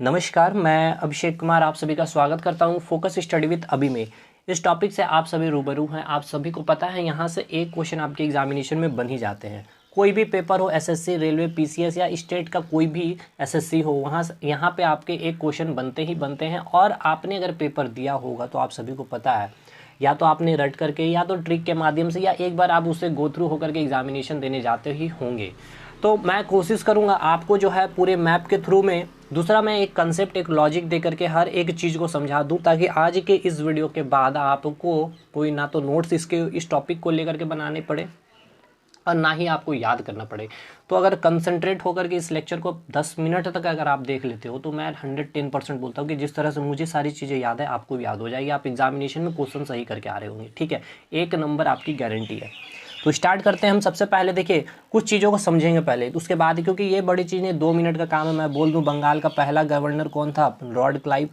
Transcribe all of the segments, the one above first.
नमस्कार, मैं अभिषेक कुमार आप सभी का स्वागत करता हूं फोकस स्टडी विद अभी में। इस टॉपिक से आप सभी रूबरू हैं। आप सभी को पता है यहाँ से एक क्वेश्चन आपके एग्जामिनेशन में बन ही जाते हैं। कोई भी पेपर हो, एसएससी, रेलवे, पीसीएस या स्टेट का कोई भी एसएससी हो, यहाँ पे आपके एक क्वेश्चन बनते ही बनते हैं। और आपने अगर पेपर दिया होगा तो आप सभी को पता है, या तो आपने रट करके या तो ट्रिक के माध्यम से या एक बार आप उससे गो थ्रू होकर के एग्जामिनेशन देने जाते ही होंगे। तो मैं कोशिश करूंगा आपको जो है पूरे मैप के थ्रू में, दूसरा मैं एक कंसेप्ट, एक लॉजिक दे करके हर एक चीज़ को समझा दूं, ताकि आज के इस वीडियो के बाद आपको कोई ना तो नोट्स इस टॉपिक को लेकर के बनाने पड़े और ना ही आपको याद करना पड़े। तो अगर कंसंट्रेट होकर के इस लेक्चर को 10 मिनट तक अगर आप देख लेते हो तो मैं 110% बोलता हूँ कि जिस तरह से मुझे सारी चीज़ें याद है आपको भी याद हो जाएगी। आप एग्जामिनेशन में क्वेश्चन सही करके आ रहे होंगे, ठीक है, 1 नंबर आपकी गारंटी है। तो स्टार्ट करते हैं हम। सबसे पहले देखिए कुछ चीज़ों को समझेंगे पहले, तो उसके बाद, क्योंकि ये बड़ी चीज़ें 2 मिनट का काम है, मैं बोल दूँ बंगाल का पहला गवर्नर कौन था, लॉर्ड क्लाइव।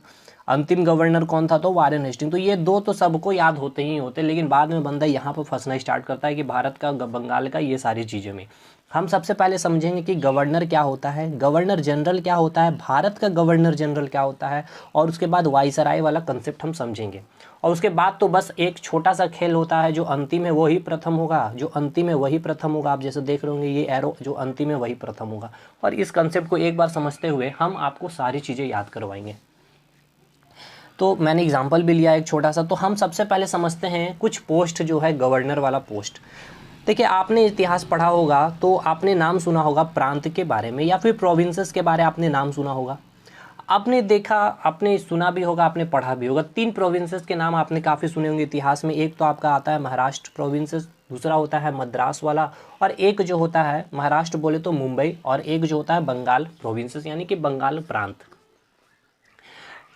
अंतिम गवर्नर कौन था, तो वारेन हेस्टिंग। तो ये दो तो सबको याद होते ही होते, लेकिन बाद में बंदा यहाँ पर फंसना स्टार्ट करता है कि भारत का, बंगाल का, ये सारी चीज़ें में। हम सबसे पहले समझेंगे कि गवर्नर क्या होता है, गवर्नर जनरल क्या होता है, भारत का गवर्नर जनरल क्या होता है, और उसके बाद वाइसराय वाला कंसेप्ट हम समझेंगे। और उसके बाद तो बस एक छोटा सा खेल होता है, जो अंतिम है वही प्रथम होगा, जो अंतिम है वही प्रथम होगा। आप जैसे देख रहे होंगे ये एरो, जो अंतिम है वही प्रथम होगा। और इस कंसेप्ट को एक बार समझते हुए हम आपको सारी चीज़ें याद करवाएंगे। तो मैंने एग्जाम्पल भी लिया एक छोटा सा। तो हम सबसे पहले समझते हैं कुछ पोस्ट जो है गवर्नर वाला पोस्ट। देखिए आपने इतिहास पढ़ा होगा तो आपने नाम सुना होगा प्रांत के बारे में, या फिर प्रोविंसेस के बारे में आपने नाम सुना होगा। आपने देखा, आपने सुना भी होगा, आपने पढ़ा भी होगा। 3 प्रोविंसेस के नाम आपने काफ़ी सुने होंगे इतिहास में। एक तो आपका आता है महाराष्ट्र प्रोविंसेस, दूसरा होता है मद्रास वाला, और एक जो होता है महाराष्ट्र बोले तो मुंबई, और एक जो होता है बंगाल प्रोविंसेस यानी कि बंगाल प्रांत।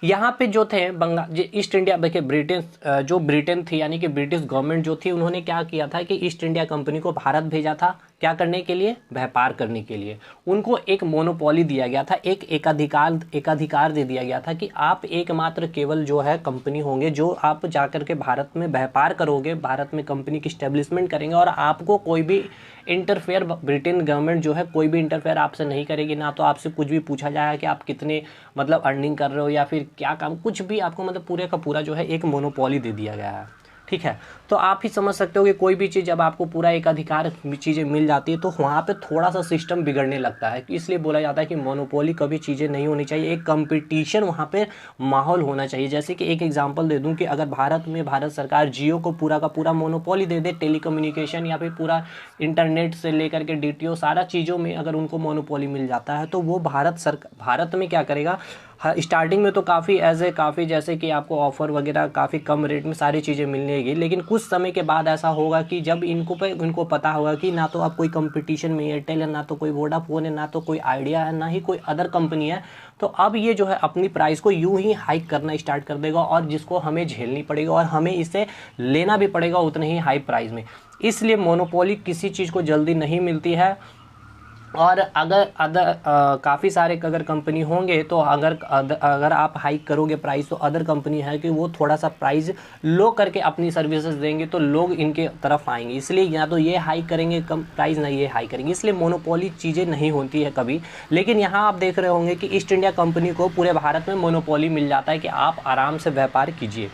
यहाँ पे जो थे बंगाल, ईस्ट इंडिया, देखिए ब्रिटेन, जो ब्रिटेन थी यानी कि ब्रिटिश गवर्नमेंट जो थी, उन्होंने क्या किया था कि ईस्ट इंडिया कंपनी को भारत भेजा था, क्या करने के लिए, व्यापार करने के लिए। उनको एक मोनोपोली दिया गया था, एक एकाधिकार दे दिया गया था कि आप एकमात्र केवल जो है कंपनी होंगे, जो आप जाकर के भारत में व्यापार करोगे, भारत में कंपनी की स्टेब्लिशमेंट करेंगे, और आपको कोई भी इंटरफेयर, ब्रिटेन गवर्नमेंट जो है कोई भी इंटरफेयर आपसे नहीं करेगी। ना तो आपसे कुछ भी पूछा जाएगा कि आप कितने मतलब अर्निंग कर रहे हो या फिर क्या काम, कुछ भी आपको, मतलब पूरे का पूरा जो है एक मोनोपोली दे दिया गया है, ठीक है। तो आप ही समझ सकते हो कि कोई भी चीज़ जब आपको पूरा एक अधिकार चीज़ें मिल जाती है तो वहाँ पे थोड़ा सा सिस्टम बिगड़ने लगता है। इसलिए बोला जाता है कि मोनोपोली कभी चीज़ें नहीं होनी चाहिए, एक कंपटीशन वहाँ पे माहौल होना चाहिए। जैसे कि एक एग्जांपल दे दूँ कि अगर भारत में भारत सरकार जियो को पूरा का पूरा मोनोपोली दे दे, टेलीकम्युनिकेशन या फिर पूरा इंटरनेट से लेकर के डीटीओ सारा चीज़ों में अगर उनको मोनोपोली मिल जाता है, तो वो भारत में क्या करेगा, स्टार्टिंग में तो काफ़ी जैसे कि आपको ऑफर वगैरह काफ़ी कम रेट में सारी चीज़ें मिलने लगी, लेकिन कुछ समय के बाद ऐसा होगा कि जब इनको पता होगा कि ना तो अब कोई कंपटीशन में एयरटेल है, ना तो कोई वोडाफोन है, ना तो कोई आइडिया है, ना ही कोई अदर कंपनी है, तो अब ये जो है अपनी प्राइस को यूं ही हाइक करना स्टार्ट कर देगा, और जिसको हमें झेलनी पड़ेगी और हमें इसे लेना भी पड़ेगा उतने ही हाई प्राइस में। इसलिए मोनोपोली किसी चीज़ को जल्दी नहीं मिलती है। और अगर काफ़ी सारे अगर कंपनी होंगे तो अगर आप हाइक करोगे प्राइस, तो अदर कंपनी है कि वो थोड़ा सा प्राइस लो करके अपनी सर्विसेज देंगे, तो लोग इनके तरफ आएंगे। इसलिए या तो ये हाइक करेंगे कम प्राइस, ना ये हाइक करेंगे। इसलिए मोनोपोली चीज़ें नहीं होती है कभी। लेकिन यहाँ आप देख रहे होंगे कि ईस्ट इंडिया कंपनी को पूरे भारत में मोनोपोली मिल जाता है कि आप आराम से व्यापार कीजिए।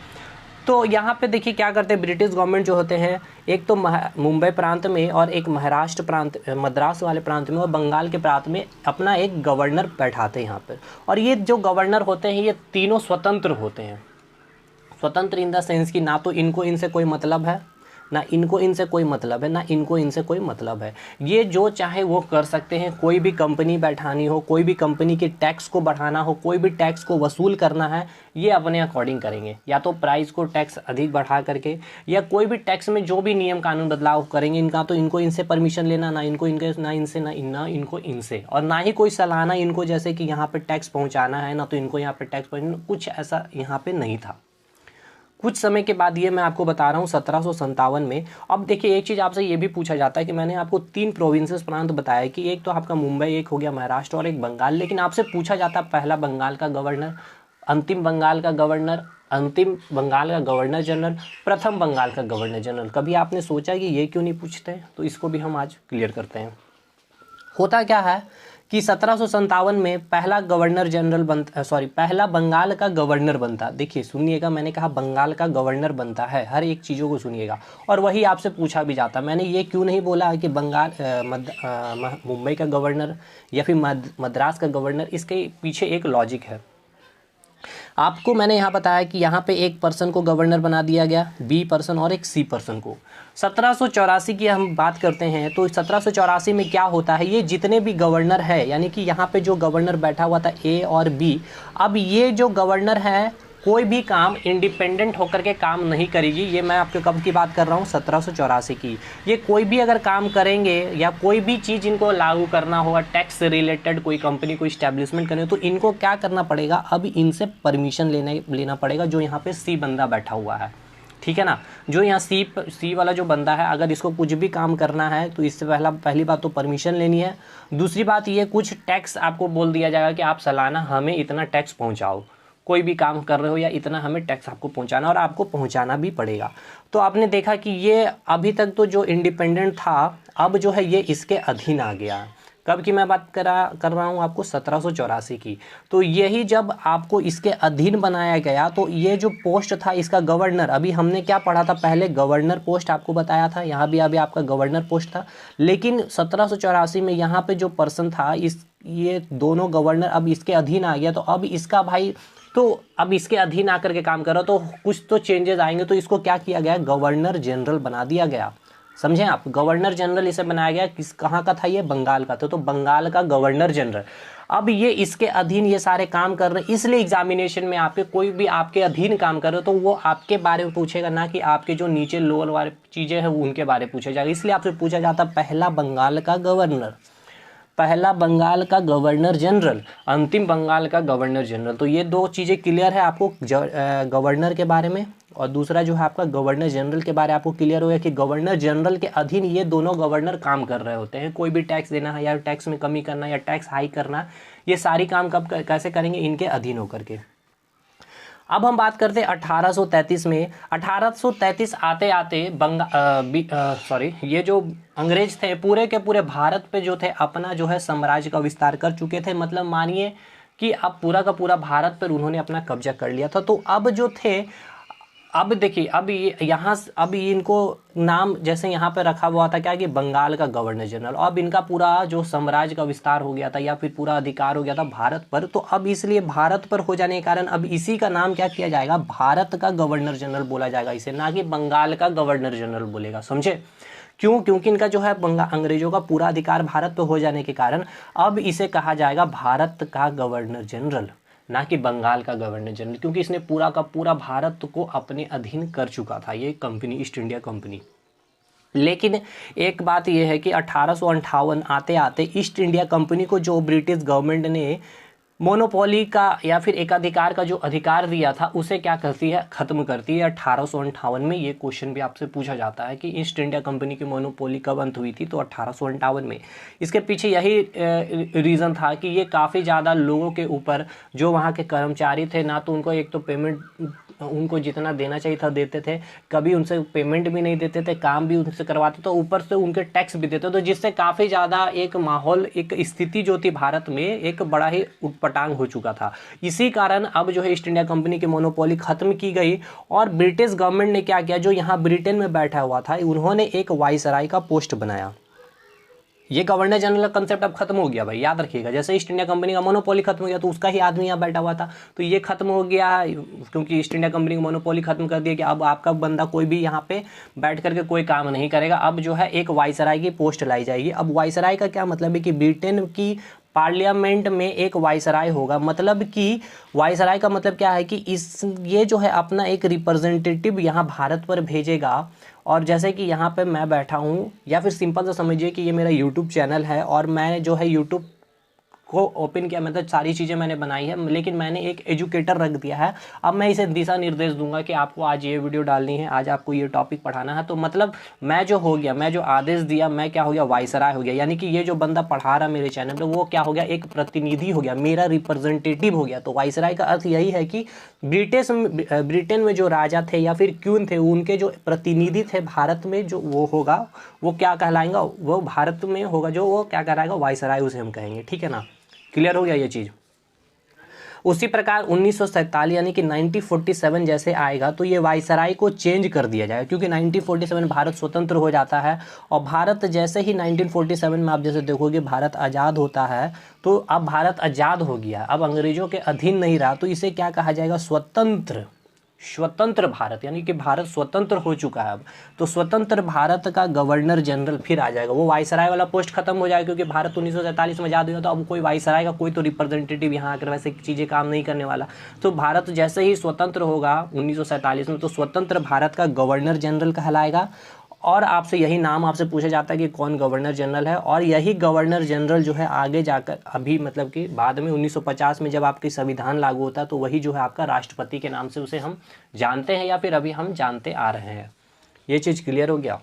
तो यहाँ पे देखिए क्या करते हैं ब्रिटिश गवर्नमेंट जो होते हैं, एक तो मुंबई प्रांत में और एक महाराष्ट्र प्रांत, मद्रास वाले प्रांत में और बंगाल के प्रांत में अपना एक गवर्नर बैठाते हैं यहाँ पर। और ये जो गवर्नर होते हैं ये तीनों स्वतंत्र होते हैं। स्वतंत्र इन द सेंस कि ना तो इनको इनसे कोई मतलब है, ना इनको इनसे कोई मतलब है, ना इनको इनसे कोई मतलब है। ये जो चाहे वो कर सकते हैं। कोई भी कंपनी बैठानी हो, कोई भी कंपनी के टैक्स को बढ़ाना हो, कोई भी टैक्स को वसूल करना है, ये अपने अकॉर्डिंग करेंगे। या तो प्राइस को टैक्स अधिक बढ़ा करके, या कोई भी टैक्स में जो भी नियम कानून बदलाव करेंगे, इनका तो इनको इनसे परमिशन लेना, ना इनको इनके, ना इनसे, ना इनको इनसे, और ना ही कोई सालाना इनको जैसे कि यहाँ पे टैक्स पहुँचाना है, ना तो इनको यहाँ पे टैक्स पहुँचाना, कुछ ऐसा यहाँ पे नहीं था। कुछ समय के बाद, ये मैं आपको बता रहा हूँ 1757 में। अब देखिए एक चीज़ आपसे ये भी पूछा जाता है कि मैंने आपको 3 प्रोविंसेस प्रांत बताया कि एक तो आपका मुंबई, एक हो गया महाराष्ट्र और एक बंगाल, लेकिन आपसे पूछा जाता है पहला बंगाल का गवर्नर, अंतिम बंगाल का गवर्नर, अंतिम बंगाल का गवर्नर जनरल, प्रथम बंगाल का गवर्नर जनरल। कभी आपने सोचा कि ये क्यों नहीं पूछते? तो इसको भी हम आज क्लियर करते हैं। होता क्या है कि 1757 में पहला गवर्नर जनरल बनता, पहला बंगाल का गवर्नर बनता। देखिए सुनिएगा, मैंने कहा बंगाल का गवर्नर बनता है, हर एक चीज़ों को सुनिएगा, और वही आपसे पूछा भी जाता। मैंने ये क्यों नहीं बोला कि मुंबई का गवर्नर या फिर मद्रास का गवर्नर, इसके पीछे एक लॉजिक है। आपको मैंने यहाँ बताया कि यहाँ पे एक पर्सन को गवर्नर बना दिया गया, बी पर्सन और एक सी पर्सन को। 1784 की हम बात करते हैं तो 1784 में क्या होता है, ये जितने भी गवर्नर है, यानी कि यहाँ पे जो गवर्नर बैठा हुआ था ए और बी, अब ये जो गवर्नर है कोई भी काम इंडिपेंडेंट होकर के काम नहीं करेगी। ये मैं आपके कब की बात कर रहा हूँ, 1784 की। ये कोई भी अगर काम करेंगे या कोई भी चीज़ इनको लागू करना होगा, टैक्स से रिलेटेड कोई कंपनी को इस्टेब्लिशमेंट करनी हो, तो इनको क्या करना पड़ेगा, अब इनसे परमिशन लेना पड़ेगा, जो यहाँ पे सी बंदा बैठा हुआ है, ठीक है ना। जो यहाँ सी वाला जो बंदा है, अगर इसको कुछ भी काम करना है तो इससे पहली बात तो परमिशन लेनी है। दूसरी बात ये, कुछ टैक्स आपको बोल दिया जाएगा कि आप सालाना हमें इतना टैक्स पहुँचाओ, कोई भी काम कर रहे हो या इतना हमें टैक्स आपको पहुंचाना, और आपको पहुंचाना भी पड़ेगा। तो आपने देखा कि ये अभी तक तो जो इंडिपेंडेंट था, अब जो है ये इसके अधीन आ गया। कब की मैं बात कर रहा हूँ आपको, 1784 की। तो यही जब आपको इसके अधीन बनाया गया, तो ये जो पोस्ट था इसका गवर्नर, अभी हमने क्या पढ़ा था पहले, गवर्नर पोस्ट आपको बताया था, यहाँ भी अभी आपका गवर्नर पोस्ट था। लेकिन 1784 में यहाँ पे जो पर्सन था, ये दोनों गवर्नर अब इसके अधीन आ गया, तो अब इसका भाई, तो अब इसके अधीन आकर के काम करो तो कुछ तो चेंजेस आएंगे। तो इसको क्या किया गया, गवर्नर जनरल बना दिया गया। समझें आप, गवर्नर जनरल इसे बनाया गया, कहाँ का था ये, बंगाल का था, तो बंगाल का गवर्नर जनरल। अब ये इसके अधीन ये सारे काम कर रहे हैं, इसलिए एग्जामिनेशन में आपके कोई भी आपके अधीन काम कर रहे हो तो वो आपके बारे में पूछेगा, ना कि आपके जो नीचे लोअर वाले चीज़ें हैं उनके बारे में पूछा जाएगा। इसलिए आपसे पूछा जाता पहला बंगाल का गवर्नर, पहला बंगाल का गवर्नर जनरल, अंतिम बंगाल का गवर्नर जनरल। तो ये दो चीज़ें क्लियर है आपको गवर्नर के बारे में, और दूसरा जो है आपका गवर्नर जनरल के बारे में आपको क्लियर हो गया कि गवर्नर जनरल के अधीन ये दोनों गवर्नर काम कर रहे होते हैं। कोई भी टैक्स देना है या टैक्स में कमी करना या टैक्स हाई करना, ये सारी काम कब कैसे करेंगे, इनके अधीन होकर के। अब हम बात करते हैं 1833 में। 1833 आते आते ये जो अंग्रेज थे पूरे के पूरे भारत पे जो थे अपना जो है साम्राज्य का विस्तार कर चुके थे। मतलब मानिए कि अब पूरा का पूरा भारत पर उन्होंने अपना कब्जा कर लिया था। तो अब जो थे, अब देखिए, अब ये इनको नाम जैसे यहाँ पे रखा हुआ था क्या, कि बंगाल का गवर्नर जनरल। अब इनका पूरा जो साम्राज्य का विस्तार हो गया था या फिर पूरा अधिकार हो गया था भारत पर, तो अब इसलिए भारत पर हो जाने के कारण अब इसी का नाम क्या किया जाएगा, भारत का गवर्नर जनरल बोला जाएगा इसे, ना कि बंगाल का गवर्नर जनरल बोलेगा। समझे क्यों? क्योंकि इनका जो है अंग्रेजों का पूरा अधिकार भारत पर हो जाने के कारण अब इसे कहा जाएगा भारत का गवर्नर जनरल, ना कि बंगाल का गवर्नर जनरल, क्योंकि इसने पूरा का पूरा भारत को अपने अधीन कर चुका था ये कंपनी, ईस्ट इंडिया कंपनी। लेकिन एक बात यह है कि 1858 आते आते ईस्ट इंडिया कंपनी को जो ब्रिटिश गवर्नमेंट ने मोनोपोली का या फिर एकाधिकार का जो अधिकार दिया था उसे क्या करती है, खत्म करती है 1858 में। ये क्वेश्चन भी आपसे पूछा जाता है कि ईस्ट इंडिया कंपनी की मोनोपोली कब अंत हुई थी, तो 1858 में। इसके पीछे यही रीज़न था कि ये काफ़ी ज़्यादा लोगों के ऊपर, जो वहाँ के कर्मचारी थे, ना तो उनको एक तो पेमेंट उनको जितना देना चाहिए था देते थे, कभी उनसे पेमेंट भी नहीं देते थे, काम भी उनसे करवाते थे, ऊपर से उनके टैक्स भी देते, तो जिससे काफ़ी ज़्यादा एक माहौल, एक स्थिति जो थी भारत में एक बड़ा ही उटपटांग हो चुका था। इसी कारण अब जो है ईस्ट इंडिया कंपनी की मोनोपोली खत्म की गई और ब्रिटिश गवर्नमेंट ने क्या किया, जो यहाँ ब्रिटेन में बैठा हुआ था, उन्होंने एक वाइसराय का पोस्ट बनाया। ये गवर्नर जनरल का कंसेप्ट अब खत्म हो गया भाई, याद रखिएगा। जैसे ईस्ट इंडिया कंपनी का मोनोपोली खत्म हो गया तो उसका ही आदमी यहाँ बैठा हुआ था, तो ये खत्म हो गया है, क्योंकि ईस्ट इंडिया कंपनी की मोनोपोली खत्म कर दिया कि अब आपका बंदा कोई भी यहाँ पे बैठ करके कोई काम नहीं करेगा। अब जो है एक वाइसराय की पोस्ट लाई जाएगी। अब वाइसराय का क्या मतलब है कि ब्रिटेन की पार्लियामेंट में एक वाइसराय होगा। मतलब कि वाइसराय का मतलब क्या है कि ये जो है अपना एक रिप्रेजेंटेटिव यहाँ भारत पर भेजेगा। और जैसे कि यहाँ पे मैं बैठा हूँ, या फिर सिंपल सा समझिए कि ये मेरा यूट्यूब चैनल है और मैं जो है यूट्यूब को ओपन किया, मतलब सारी चीज़ें मैंने बनाई है, लेकिन मैंने एक एजुकेटर रख दिया है। अब मैं इसे दिशा निर्देश दूंगा कि आपको आज ये वीडियो डालनी है, आज आपको ये टॉपिक पढ़ाना है। तो मतलब मैं जो हो गया, मैं जो आदेश दिया, मैं क्या हो गया, वाइसराय हो गया। यानी कि ये जो बंदा पढ़ा रहा मेरे चैनल पे वो क्या हो गया, एक प्रतिनिधि हो गया, मेरा रिप्रेजेंटेटिव हो गया। तो वाइसराय का अर्थ यही है कि ब्रिटेन में जो राजा थे या फिर क्वीन थे, उनके जो प्रतिनिधि थे भारत में, जो वो होगा वो क्या कहलाएगा, वो भारत में होगा जो वो क्या कहलाएगा, वाइसराय उसे हम कहेंगे। ठीक है ना, क्लियर हो गया ये चीज़। उसी प्रकार 1947 यानी कि 1947 जैसे आएगा तो ये वाइसराय को चेंज कर दिया जाएगा, क्योंकि 1947 भारत स्वतंत्र हो जाता है। और भारत जैसे ही 1947 में आप जैसे देखोगे भारत आज़ाद होता है, तो अब भारत आज़ाद हो गया, अब अंग्रेजों के अधीन नहीं रहा, तो इसे क्या कहा जाएगा, स्वतंत्र भारत, यानी कि भारत स्वतंत्र हो चुका है अब। तो स्वतंत्र भारत का गवर्नर जनरल फिर आ जाएगा, वो वाइसराय वाला पोस्ट खत्म हो जाएगा, क्योंकि भारत 1947 में आज़ाद हुआ, तो अब कोई वाइसराय का कोई तो रिप्रेजेंटेटिव यहाँ आकर वैसे चीज़ें काम नहीं करने वाला। तो भारत जैसे ही स्वतंत्र होगा 1947 में, तो स्वतंत्र भारत का गवर्नर जनरल कहलाएगा। और आपसे यही नाम आपसे पूछा जाता है कि कौन गवर्नर जनरल है, और यही गवर्नर जनरल जो है आगे जाकर अभी मतलब कि बाद में 1950 में जब आपकी संविधान लागू होता है, तो वही जो है आपका राष्ट्रपति के नाम से उसे हम जानते हैं, या फिर अभी हम जानते आ रहे हैं। ये चीज़ क्लियर हो गया,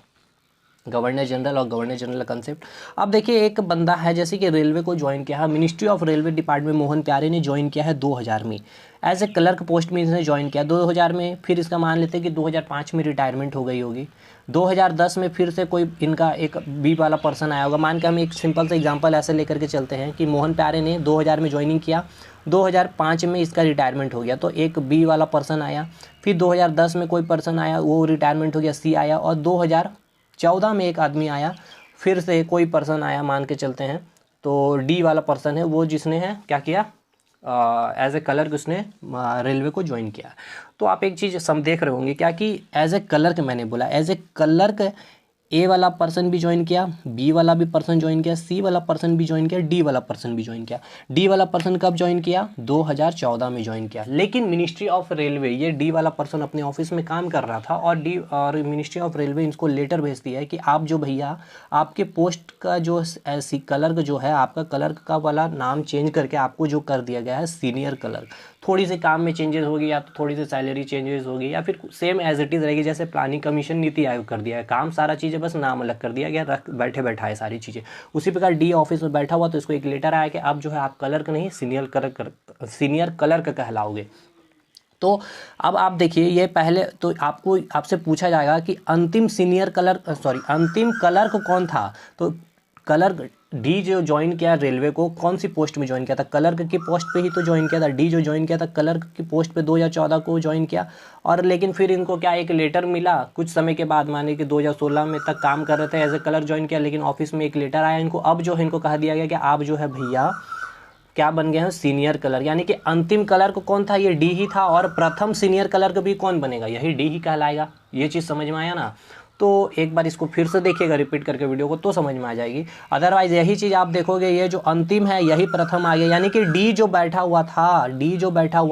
गवर्नर जनरल और गवर्नर जनरल का कंसेप्ट। अब देखिए एक बंदा है जैसे कि रेलवे को ज्वाइन किया है, ministry of railway department Mohan प्यारे ने ज्वाइन किया है 2000 में, एज ए क्लर्क पोस्ट में इसने ज्वाइन किया 2000 में। फिर इसका मान लेते हैं कि 2005 में रिटायरमेंट हो गई होगी। 2010 में फिर से कोई इनका एक बी वाला पर्सन आया होगा। मान के हम एक सिंपल सा एग्जांपल ऐसे लेकर के चलते हैं कि मोहन प्यारे ने 2000 में ज्वाइनिंग किया, 2005 में इसका रिटायरमेंट हो गया, तो एक बी वाला पर्सन आया। फिर 2010 में कोई पर्सन आया, वो रिटायरमेंट हो गया, सी आया। और 2014 में एक आदमी आया, फिर से कोई पर्सन आया, मान के चलते हैं तो डी वाला पर्सन है वो, जिसने है क्या किया, एज ए क्लर्क उसने रेलवे को ज्वाइन किया। तो आप एक चीज़ सम देख रहे होंगे क्या कि एज ए क्लर्क, मैंने बोला एज ए क्लर्क ए वाला पर्सन भी ज्वाइन किया, बी वाला भी पर्सन ज्वाइन किया, सी वाला पर्सन भी ज्वाइन किया, डी वाला पर्सन भी ज्वाइन किया। डी वाला पर्सन कब ज्वाइन किया, 2014 में ज्वाइन किया। लेकिन मिनिस्ट्री ऑफ रेलवे, ये डी वाला पर्सन अपने ऑफिस में काम कर रहा था, और मिनिस्ट्री ऑफ रेलवे इनको लेटर भेजती है कि आप जो भैया आपके पोस्ट का जो ऐसी क्लर्क जो है, आपका क्लर्क का वाला नाम चेंज करके आपको जो कर दिया गया है सीनियर क्लर्क। थोड़ी सी काम में चेंजेस होगी, या तो थोड़ी सी सैलरी चेंजेस होगी, या फिर सेम एज इट इज़ रहेगी, जैसे प्लानिंग कमीशन नीति आयोग कर दिया है काम, सारा चीज़ें बस नाम अलग कर दिया गया, रख बैठे बैठा है सारी चीज़ें। उसी प्रकार डी ऑफिस में बैठा हुआ, तो इसको एक लेटर आया कि अब जो है आप क्लर्क नहीं सीनियर क्लर्क कहलाओगे। तो अब आप देखिए, ये पहले तो आपसे पूछा जाएगा कि अंतिम क्लर्क कौन था। तो क्लर्क डी जो ज्वाइन किया रेलवे को, कौन सी पोस्ट में ज्वाइन किया था, क्लर्क की पोस्ट पे ही तो ज्वाइन किया था। डी जो ज्वाइन किया था क्लर्क की पोस्ट पे 2014 को ज्वाइन किया। और लेकिन फिर इनको क्या एक लेटर मिला कुछ समय के बाद, माने कि 2016 में तक काम कर रहे थे एज ए क्लर्क ज्वाइन किया, लेकिन ऑफिस में एक लेटर आया इनको, अब जो है इनको कहा दिया गया कि आप जो है भैया क्या बन गए हैं, सीनियर क्लर्क। यानी कि अंतिम क्लर्क कौन था, ये डी ही था, और प्रथम सीनियर क्लर्क भी कौन बनेगा, यही डी ही कहलाएगा। ये चीज़ समझ में आया ना। तो एक बार इसको फिर से देखिएगा रिपीट करके वीडियो को, तो समझ में आ जाएगी। अदरवाइज यही चीज़ आप देखोगे, ये जो अंतिम है यही प्रथम आ गया। यानी कि डी जो बैठा हुआ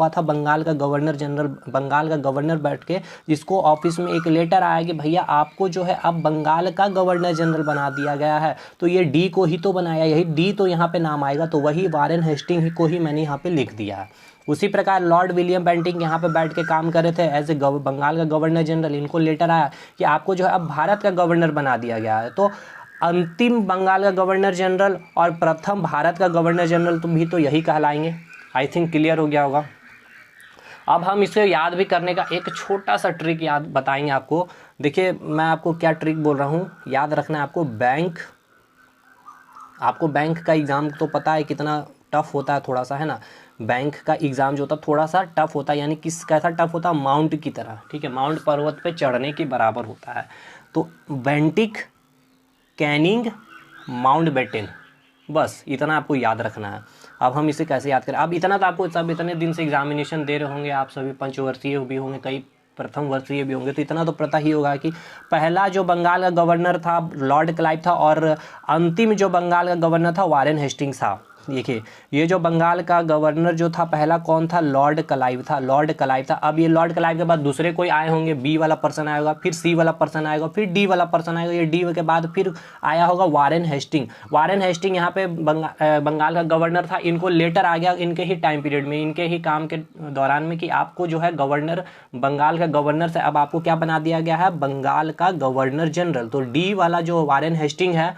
था बंगाल का गवर्नर जनरल, बंगाल का गवर्नर बैठ के, जिसको ऑफिस में एक लेटर आया कि भैया आपको जो है अब बंगाल का गवर्नर जनरल बना दिया गया है, तो ये डी को ही तो बनाया, यही डी तो यहाँ पे नाम आएगा, तो वही वारेन हेस्टिंग को ही मैंने यहाँ पे लिख दिया है। उसी प्रकार लॉर्ड विलियम बेंटिंक यहाँ पे बैठ के काम कर रहे थे एज ए बंगाल का गवर्नर जनरल, इनको लेटर आया कि आपको जो है अब भारत का गवर्नर बना दिया गया है। तो अंतिम बंगाल का गवर्नर जनरल और प्रथम भारत का गवर्नर जनरल तो भी तो यही कहलाएंगे। आई थिंक क्लियर हो गया होगा। अब हम इसे याद भी करने का एक छोटा सा ट्रिक याद बताएंगे आपको। देखिए मैं आपको क्या ट्रिक बोल रहा हूँ, याद रखना है आपको। बैंक का एग्ज़ाम तो पता है कितना टफ होता है, थोड़ा सा है ना। बैंक का एग्ज़ाम जो होता है थोड़ा सा टफ होता है, यानी कैसा टफ होता है, माउंट की तरह, ठीक है, माउंट पर्वत पे चढ़ने के बराबर होता है। तो बेंटिक, कैनिंग, माउंटबेटन, बस इतना आपको याद रखना है। अब हम इसे कैसे याद करें, अब इतना तो आपको सब इतने दिन से एग्जामिनेशन दे रहे होंगे, आप सभी पंचवर्षीय भी होंगे, कई प्रथम वर्षीय भी होंगे, तो इतना तो पता ही होगा कि पहला जो बंगाल का गवर्नर था लॉर्ड क्लाइव था, और अंतिम जो बंगाल का गवर्नर था वारेन हेस्टिंग्स था। देखिए ये जो बंगाल का गवर्नर जो था पहला कौन था, लॉर्ड क्लाइव था, लॉर्ड क्लाइव था। अब ये लॉर्ड क्लाइव के बाद दूसरे कोई आए होंगे, बी वाला पर्सन आएगा, फिर सी वाला पर्सन आएगा, फिर डी वाला पर्सन आएगा, ये डी के बाद फिर आया होगा वारेन हेस्टिंग। वारेन हेस्टिंग यहाँ पे बंगाल का गवर्नर था। इनको लेटर आ गया इनके ही टाइम पीरियड में, इनके ही काम के दौरान में कि आपको जो है गवर्नर, बंगाल का गवर्नर से अब आपको क्या बना दिया गया है, बंगाल का गवर्नर जनरल। तो डी वाला जो वारेन हेस्टिंग है,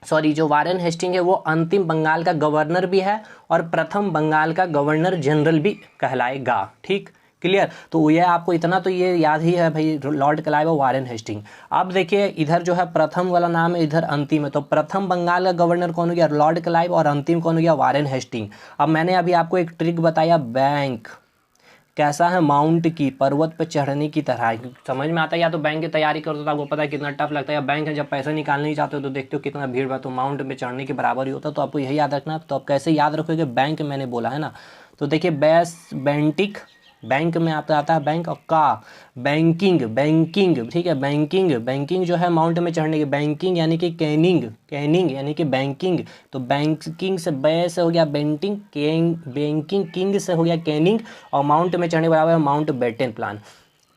सॉरी जो वारेन हेस्टिंग है वो अंतिम बंगाल का गवर्नर भी है और प्रथम बंगाल का गवर्नर जनरल भी कहलाएगा। ठीक, क्लियर। तो ये आपको इतना तो ये याद ही है भाई, लॉर्ड क्लाइव और वारेन हेस्टिंग। अब देखिए इधर जो है प्रथम वाला नाम है, इधर अंतिम है। तो प्रथम बंगाल का गवर्नर कौन हो गया, लॉर्ड क्लाइव, और अंतिम कौन हो गया, वारेन हेस्टिंग। अब मैंने अभी आपको एक ट्रिक बताया, बैंक कैसा है, माउंट की, पर्वत पर चढ़ने की तरह है। समझ में आता है, या तो बैंक की तैयारी करते हो तो आपको पता है कितना टफ लगता है, या बैंक है जब पैसे निकालने ही चाहते हो तो देखते हो कितना भीड़ है, तो माउंट में चढ़ने के बराबर ही होता है। तो आपको यही याद रखना। तो आप कैसे याद रखोगे, बैंक मैंने बोला है ना। तो देखिए बेंटिक, बैंक में आता है बैंक, और का बैंकिंग, बैंकिंग, ठीक है, बैंकिंग, बैंकिंग जो है माउंट में चढ़ने की, बैंकिंग यानी कि कैनिंग, कैनिंग यानी कि बैंकिंग। तो बैंकिंग से बै से हो गया बेंटिंग, बैंकिंग, किंग से हो गया कैनिंग, और माउंट में चढ़ने बराबर है माउंट बेटन प्लान।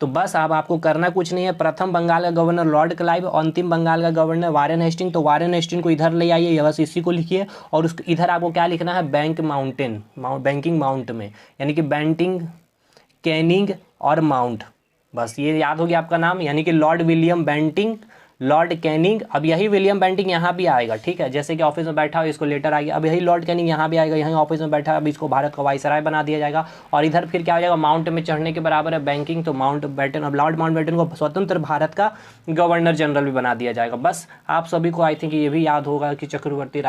तो बस अब आपको करना कुछ नहीं है। प्रथम बंगाल का गवर्नर लॉर्ड क्लाइव, अंतिम बंगाल का गवर्नर वारेन हेस्टिंग। तो वारेन हेस्टिंग को इधर ले आइए, बस इसी को लिखिए, और उस इधर आपको क्या लिखना है, बैंक माउंटेन, बैंकिंग माउंट में, यानी कि बैंटिंग, कैनिंग और माउंट। बस ये याद हो गया आपका नाम, यानी कि lord William Bentinck, lord Canning. अब यही विलियम बेंटिंग यहाँ भी आएगा, ठीक है, जैसे कि ऑफिस में बैठा हो इसको लेटर आ गया, अब यही लॉर्ड कैनिंग यहाँ भी आएगा, यहीं ऑफिस में बैठा है, अब इसको भारत का वाइसराय बना दिया जाएगा। और इधर फिर क्या हो जाएगा, माउंट में चढ़ने के बराबर है बैंकिंग, तो माउंट बेटन, अब लॉर्ड माउंट बेटन को स्वतंत्र भारत का गवर्नर जनरल भी बना दिया जाएगा। बस आप सभी को आई थिंक ये भी याद होगा कि चक्रवर्ती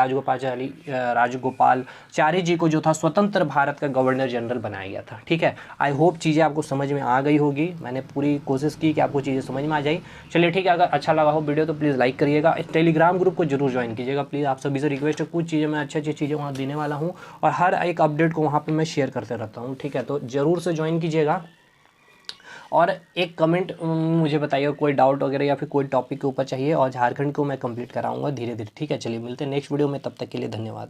राजगोपालाचारी जी को जो था स्वतंत्र भारत का गवर्नर जनरल बनाया गया था। ठीक है, आई होप चीज़ें आपको समझ में आ गई होगी। मैंने पूरी कोशिश की कि आपको चीज़ें समझ में आ जाए। चलिए ठीक है, अगर अच्छा लगा हो वीडियो तो प्लीज़ लाइक करिएगा, टेलीग्राम ग्रुप को जरूर ज्वाइन कीजिएगा प्लीज़। आप सभी से रिक्वेस्ट है, कुछ चीज़ें मैं अच्छी चीज़ें वहाँ देने वाला हूँ और हर एक अपडेट को वहाँ पे मैं शेयर करते रहता हूँ। ठीक है, तो ज़रूर से ज्वाइन कीजिएगा। और एक कमेंट मुझे बताइए कोई डाउट वगैरह या फिर कोई टॉपिक के ऊपर चाहिए, और झारखंड को मैं कंप्लीट कराऊंगा धीरे धीरे। ठीक है, चलिए मिलते हैं नेक्स्ट वीडियो में, तब तक के लिए धन्यवाद।